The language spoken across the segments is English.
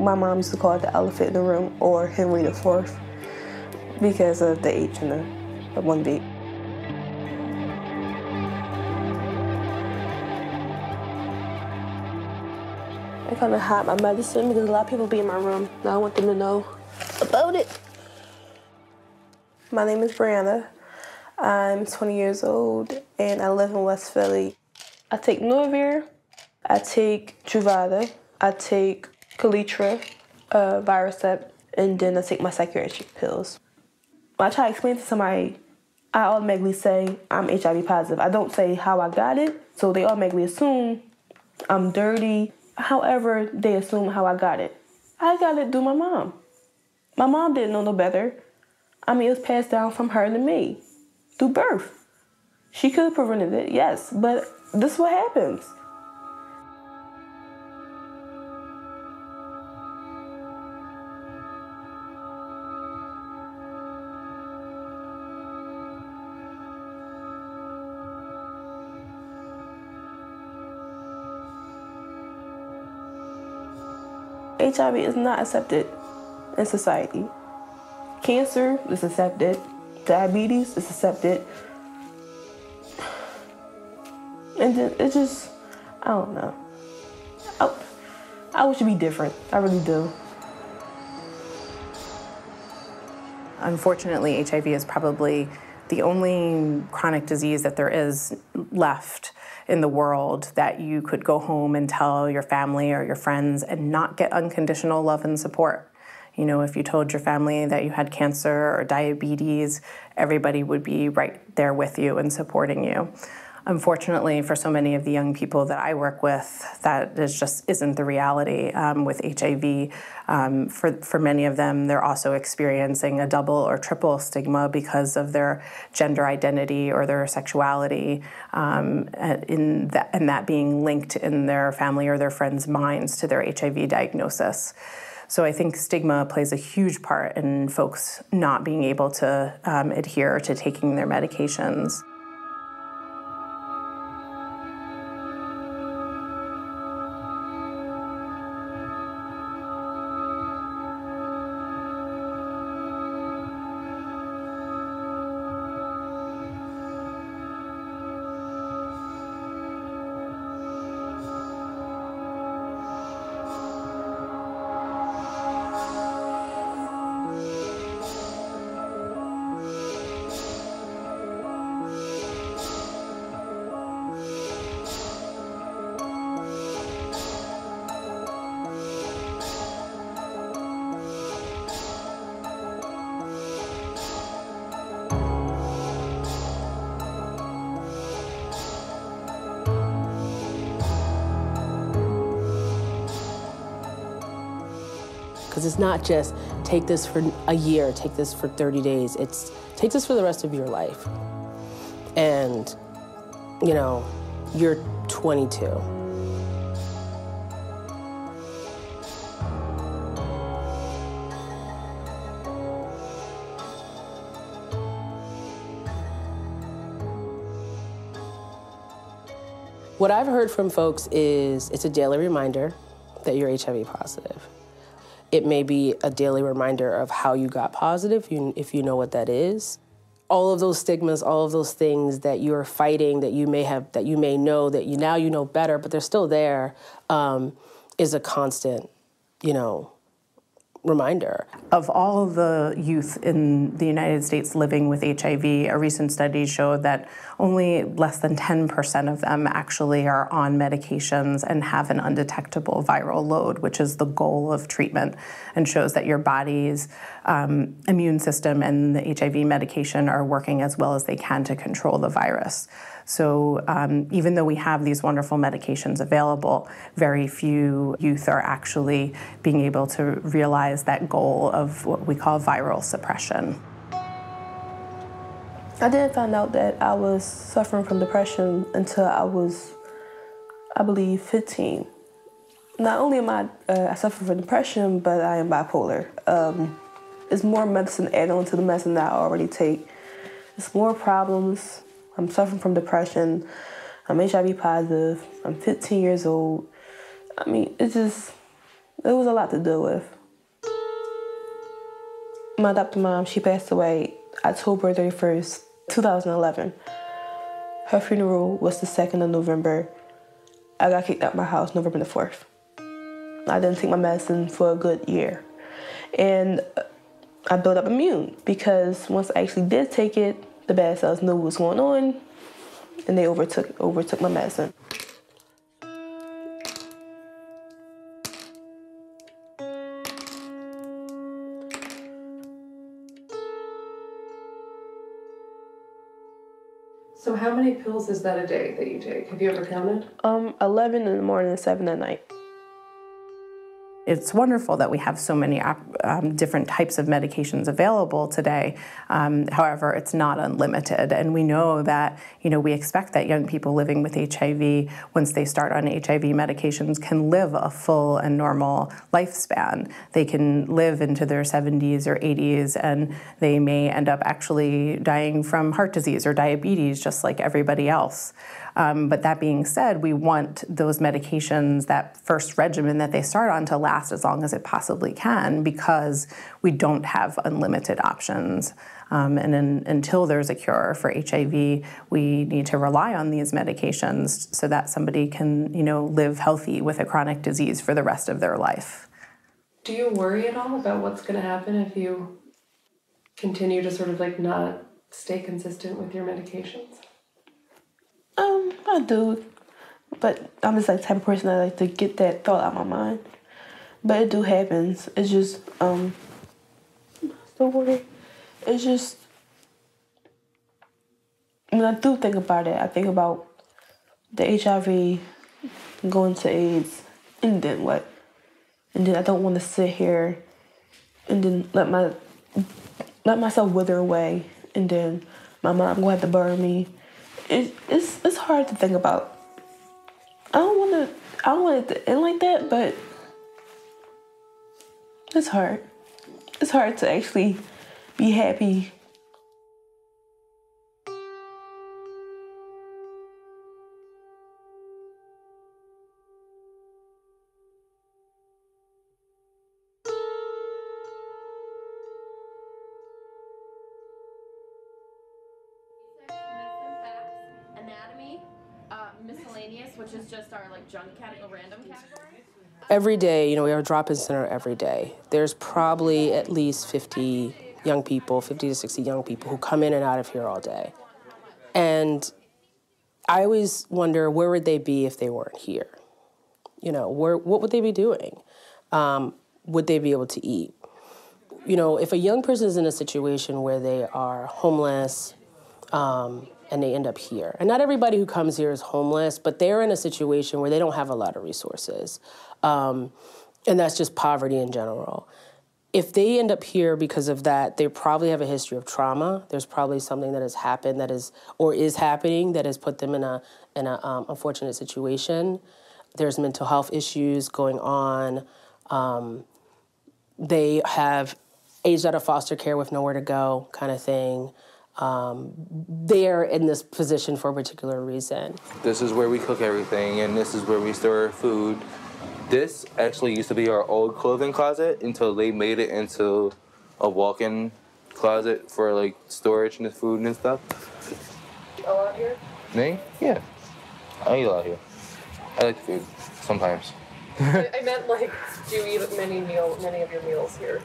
My mom used to call it the elephant in the room, or Henry the Fourth, because of the H and the one B. I kind of hide my medicine because a lot of people be in my room. And I want them to know about it. My name is Brianna. I'm 20 years old, and I live in West Philly. I take Norvir, I take Truvada, I take Kaletra, Y-HEP, and then I take my psychiatric pills. When I try to explain to somebody, I automatically say I'm HIV positive. I don't say how I got it, so they automatically assume I'm dirty. However, they assume how I got it. I got it through my mom. My mom didn't know no better. I mean, it was passed down from her to me through birth. She could have prevented it, yes, but this is what happens. HIV is not accepted in society. Cancer is accepted. Diabetes is accepted. And then it just, I don't know. I wish it'd be different. I really do. Unfortunately, HIV is probably the only chronic disease that there is left in the world that you could go home and tell your family or your friends and not get unconditional love and support. You know, if you told your family that you had cancer or diabetes, everybody would be right there with you and supporting you. Unfortunately, for so many of the young people that I work with, that just isn't the reality with HIV. For many of them, they're also experiencing a double or triple stigma because of their gender identity or their sexuality, and that being linked in their family or their friends' minds to their HIV diagnosis. So I think stigma plays a huge part in folks not being able to adhere to taking their medications. Because it's not just take this for a year, take this for 30 days. It's take this for the rest of your life. And, you know, you're 22. What I've heard from folks is it's a daily reminder that you're HIV positive. It may be a daily reminder of how you got positive, if you know what that is. All of those stigmas, all of those things that you're fighting, that you may know, that now you know better, but they're still there, is a constant, you know, reminder. Of all of the youth in the United States living with HIV, a recent study showed that only less than 10% of them actually are on medications and have an undetectable viral load, which is the goal of treatment, and shows that your body's immune system and the HIV medication are working as well as they can to control the virus. So even though we have these wonderful medications available, very few youth are actually being able to realize that goal of what we call viral suppression. I didn't find out that I was suffering from depression until I was, I believe, 15. Not only am I suffer from depression, but I am bipolar. It's more medicine added on to the medicine that I already take. It's more problems. I'm suffering from depression. I'm HIV positive. I'm 15 years old. I mean, it's just, It was a lot to deal with. My adopted mom, she passed away October 31st, 2011. Her funeral was the 2nd of November. I got kicked out of my house November the 4th. I didn't take my medicine for a good year. And I built up immune because once I actually did take it, the bad cells knew what was going on and they overtook my medicine. So how many pills is that a day that you take? Have you ever counted? 11 in the morning and 7 at night. It's wonderful that we have so many different types of medications available today. However, it's not unlimited. And we know that, we expect that young people living with HIV, once they start on HIV medications, can live a full and normal lifespan. They can live into their 70s or 80s, and they may end up actually dying from heart disease or diabetes, just like everybody else. But that being said, we want those medications, that first regimen that they start on, to last as long as it possibly can, because we don't have unlimited options. Until there's a cure for HIV, we need to rely on these medications so that somebody can, live healthy with a chronic disease for the rest of their life. Do you worry at all about what's going to happen if you continue to sort of not stay consistent with your medications? I do, but I'm just the type of person that like to get that thought out of my mind. But it do happens. It's just, it's just, when I do think about it, I think about the HIV, going to AIDS, and then what? And then I don't want to sit here and then let myself wither away, and then my mom gonna have to bury me. It's hard to think about. I don't want it to end like that, but it's hard. It's hard to actually be happy. Anatomy, miscellaneous, which is just our junk category, random category. Every day, we have a drop-in center every day. There's probably at least 50 to 60 young people who come in and out of here all day. And I always wonder, where would they be if they weren't here? What would they be doing? Would they be able to eat? If a young person is in a situation where they are homeless, and they end up here. And not everybody who comes here is homeless, but they're in a situation where they don't have a lot of resources. And that's just poverty in general. If they end up here because of that, they probably have a history of trauma. There's probably something that has happened is happening that has put them in a unfortunate situation. There's mental health issues going on. They have aged out of foster care with nowhere to go, kind of thing. They're in this position for a particular reason. This is where we cook everything, and this is where we store our food. This actually used to be our old clothing closet until they made it into a walk-in closet for storage and the food and stuff. A lot here? Me? Yeah. I eat a lot here. I like the food sometimes. I meant do you eat many of your meals here?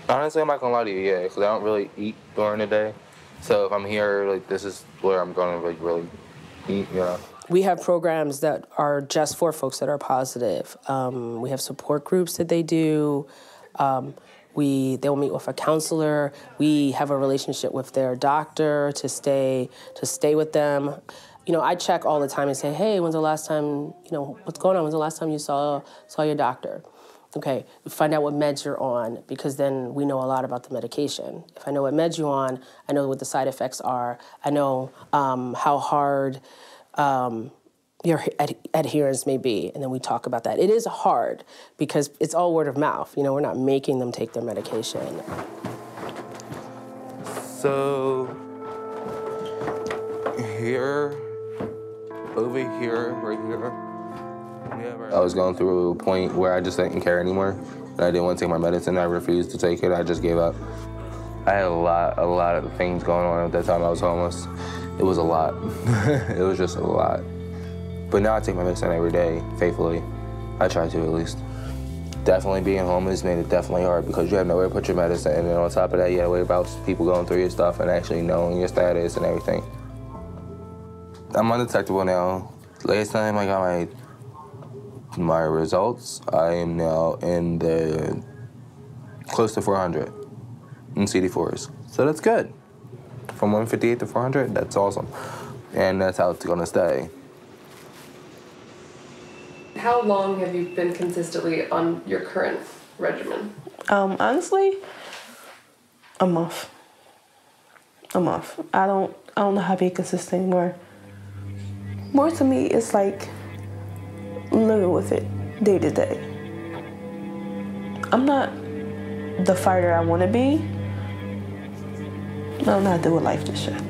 Honestly, I'm not gonna lie to you, yeah, because I don't really eat during the day. So if I'm here, this is where I'm gonna really eat, We have programs that are just for folks that are positive. We have support groups that they do. They'll meet with a counselor. We have a relationship with their doctor to stay with them. I check all the time and say, hey, when's the last time, what's going on? When's the last time you saw your doctor? Okay, find out what meds you're on, because then we know a lot about the medication. If I know what meds you're on, I know what the side effects are. I know how hard your adherence may be, and then we talk about that. It is hard because it's all word of mouth. We're not making them take their medication. So here, over here, right here, I was going through a point where I just didn't care anymore, and I didn't want to take my medicine. I refused to take it. I just gave up. I had a lot of things going on at that time I was homeless. It was a lot. It was just a lot. But now I take my medicine every day, faithfully. I try to, at least. Definitely being homeless made it definitely hard because you have nowhere to put your medicine, and then on top of that, you have to worry about people going through your stuff and actually knowing your status and everything. I'm undetectable now. Last time I got my results, I am now in the close to 400 in CD4s. So that's good. From 158 to 400, that's awesome. And that's how it's gonna stay. How long have you been consistently on your current regimen? Honestly, a month. A month. I don't know how to be consistent anymore. More to me, it's like living with it day to day. I'm not the fighter I want to be. I don't know how to deal with life just yet.